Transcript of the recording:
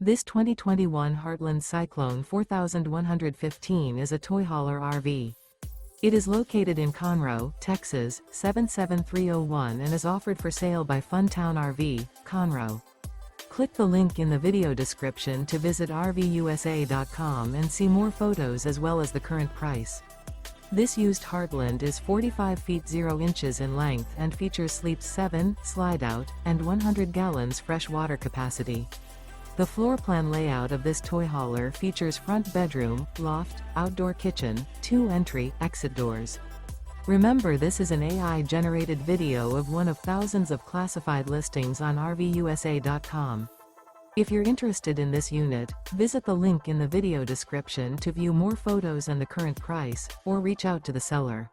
This 2021 Heartland Cyclone 4115 is a toy hauler RV. It is located in Conroe, Texas, 77301 and is offered for sale by Funtown RV, Conroe. Click the link in the video description to visit RVUSA.com and see more photos as well as the current price. This used Heartland is 45 feet 0 inches in length and features sleeps 7, Slideout, and 100 gallons fresh water capacity. The floor plan layout of this toy hauler features front bedroom, loft, outdoor kitchen, 2 entry/exit doors. Remember, this is an AI-generated video of one of thousands of classified listings on RVUSA.com. If you're interested in this unit, visit the link in the video description to view more photos and the current price, or reach out to the seller.